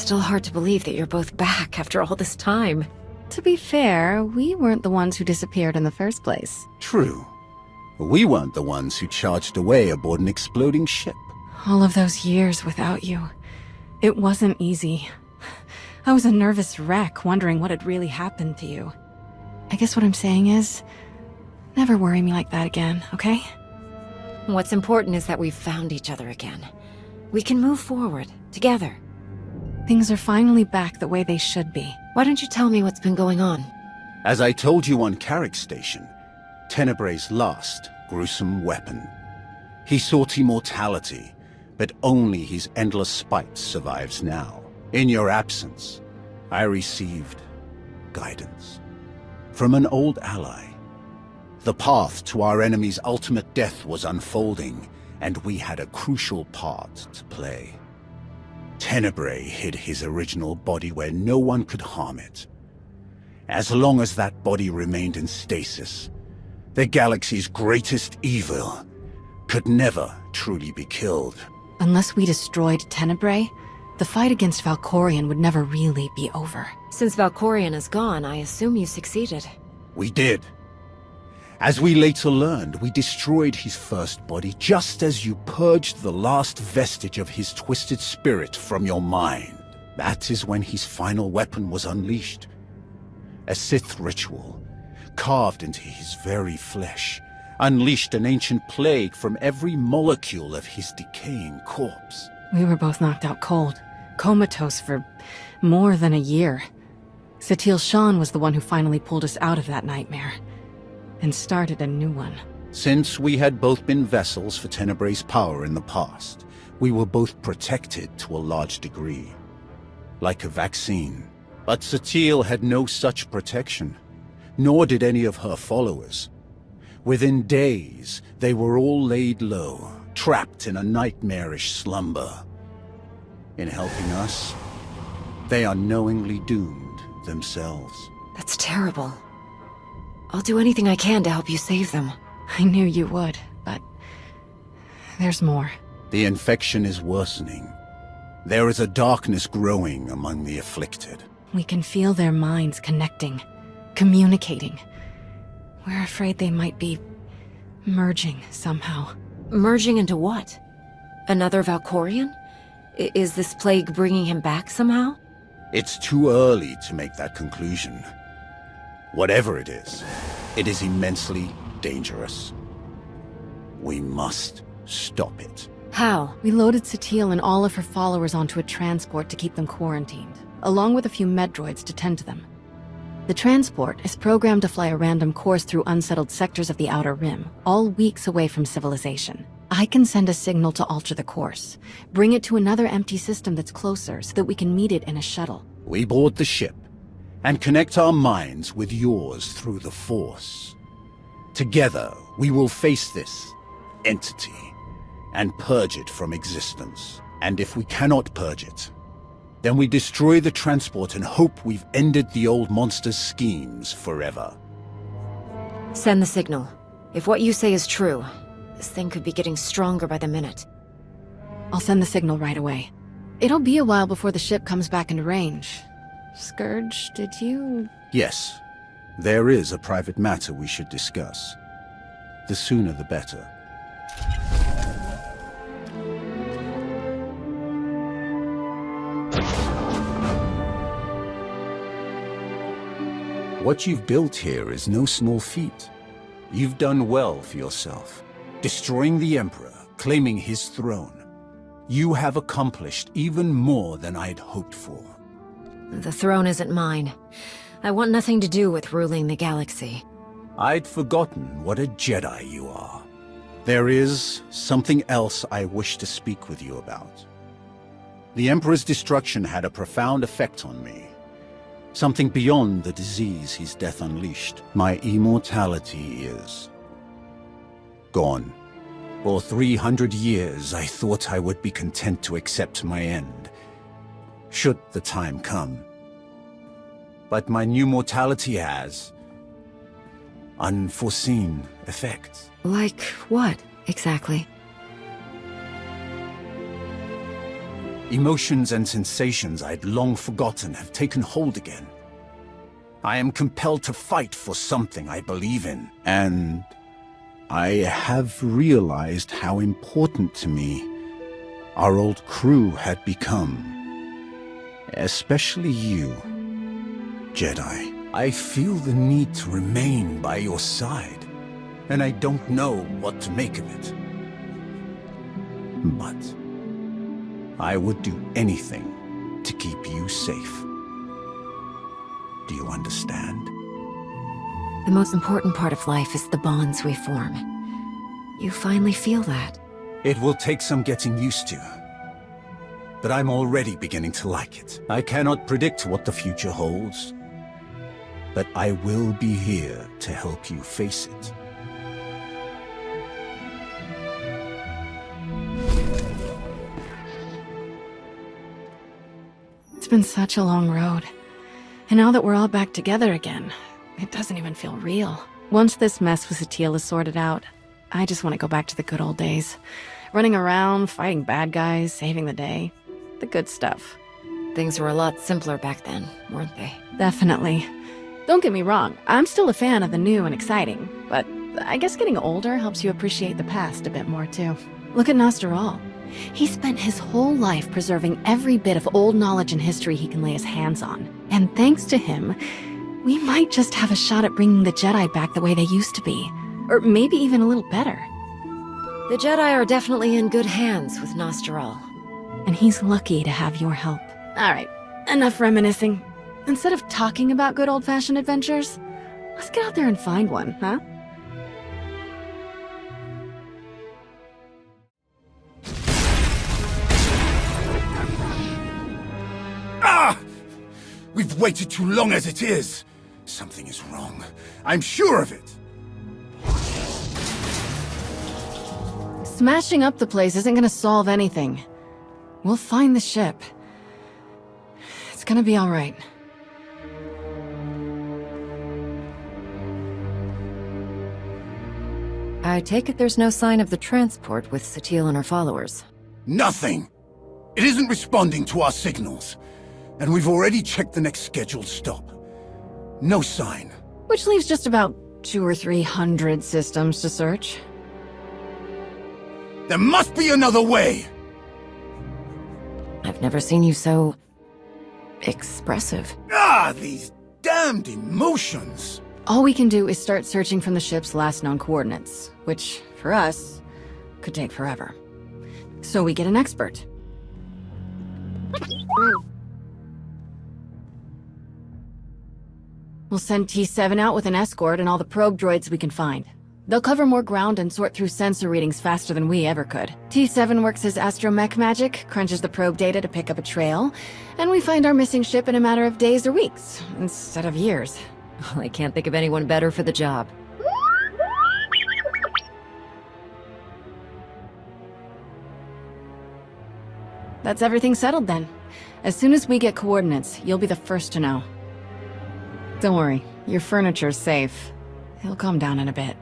still hard to believe that you're both back after all this time. To be fair, we weren't the ones who disappeared in the first place. True. We weren't the ones who charged away aboard an exploding ship. All of those years without you. It wasn't easy. I was a nervous wreck, wondering what had really happened to you. I guess what I'm saying is, never worry me like that again, okay? What's important is that we've found each other again. We can move forward, together. Things are finally back the way they should be. Why don't you tell me what's been going on? As I told you on Carrick Station, Tenebrae's last gruesome weapon. He sought immortality, but only his endless spite survives now. In your absence, I received guidance from an old ally. The path to our enemy's ultimate death was unfolding, and we had a crucial part to play. Tenebrae hid his original body where no one could harm it. As long as that body remained in stasis, the galaxy's greatest evil could never truly be killed. Unless we destroyed Tenebrae, the fight against Valkorion would never really be over. Since Valkorion is gone, I assume you succeeded. We did. As we later learned, we destroyed his first body just as you purged the last vestige of his twisted spirit from your mind. That is when his final weapon was unleashed. A Sith ritual, carved into his very flesh, unleashed an ancient plague from every molecule of his decaying corpse. We were both knocked out cold, comatose for more than a year. Satil Shan was the one who finally pulled us out of that nightmare, and started a new one. Since we had both been vessels for Tenebrae's power in the past, we were both protected to a large degree, like a vaccine. But Satil had no such protection, nor did any of her followers. Within days, they were all laid low, trapped in a nightmarish slumber. In helping us, they are knowingly doomed themselves. That's terrible. I'll do anything I can to help you save them. I knew you would, but there's more. The infection is worsening. There is a darkness growing among the afflicted. We can feel their minds connecting, communicating. We're afraid they might be merging somehow. Merging into what? Another Valkorion? Is this plague bringing him back somehow? It's too early to make that conclusion. Whatever it is immensely dangerous. We must stop it. How? We loaded Satil and all of her followers onto a transport to keep them quarantined, along with a few med droids to tend to them. The transport is programmed to fly a random course through unsettled sectors of the Outer Rim, all weeks away from civilization. I can send a signal to alter the course, bring it to another empty system that's closer so that we can meet it in a shuttle. We board the ship and connect our minds with yours through the Force. Together, we will face this entity and purge it from existence. And if we cannot purge it, then we destroy the transport and hope we've ended the old monster's schemes forever. Send the signal. If what you say is true, this thing could be getting stronger by the minute. I'll send the signal right away. It'll be a while before the ship comes back into range. Scourge, did you... Yes, there is a private matter we should discuss. The sooner the better. What you've built here is no small feat. You've done well for yourself. Destroying the Emperor, claiming his throne. You have accomplished even more than I'd hoped for. The throne isn't mine. I want nothing to do with ruling the galaxy. I'd forgotten what a Jedi you are. There is something else I wish to speak with you about. The Emperor's destruction had a profound effect on me. Something beyond the disease his death unleashed. My immortality is gone. For 300 years, I thought I would be content to accept my end, should the time come. But my new mortality has unforeseen effects. Like what, exactly? Emotions and sensations I'd long forgotten have taken hold again. I am compelled to fight for something I believe in, and I have realized how important to me our old crew had become. Especially you, Jedi. I feel the need to remain by your side, and I don't know what to make of it. But I would do anything to keep you safe. Do you understand? The most important part of life is the bonds we form. You finally feel that. It will take some getting used to. But I'm already beginning to like it. I cannot predict what the future holds. But I will be here to help you face it. It's been such a long road. And now that we're all back together again, it doesn't even feel real. Once this mess with Satele is sorted out, I just want to go back to the good old days. Running around, fighting bad guys, saving the day. The good stuff. Things were a lot simpler back then, weren't they? Definitely. Don't get me wrong, I'm still a fan of the new and exciting, but I guess getting older helps you appreciate the past a bit more too. Look at Nostroll. He spent his whole life preserving every bit of old knowledge and history he can lay his hands on. And thanks to him, we might just have a shot at bringing the Jedi back the way they used to be. Or maybe even a little better. The Jedi are definitely in good hands with Nostroll. And he's lucky to have your help. Alright, enough reminiscing. Instead of talking about good old-fashioned adventures, let's get out there and find one, huh? Ah! We've waited too long as it is. Something is wrong. I'm sure of it. Smashing up the place isn't gonna solve anything. We'll find the ship. It's gonna be all right. I take it there's no sign of the transport with Satele and her followers. Nothing. It isn't responding to our signals. And we've already checked the next scheduled stop. No sign. Which leaves just about 200 or 300 systems to search. There must be another way! I've never seen you so... expressive. Ah, these damned emotions! All we can do is start searching from the ship's last known coordinates, which, for us, could take forever. So we get an expert. We'll send T7 out with an escort and all the probe droids we can find. They'll cover more ground and sort through sensor readings faster than we ever could. T7 works his astromech magic, crunches the probe data to pick up a trail, and we find our missing ship in a matter of days or weeks, instead of years. Well, I can't think of anyone better for the job. That's everything settled then. As soon as we get coordinates, you'll be the first to know. Don't worry, your furniture's safe. It'll calm down in a bit.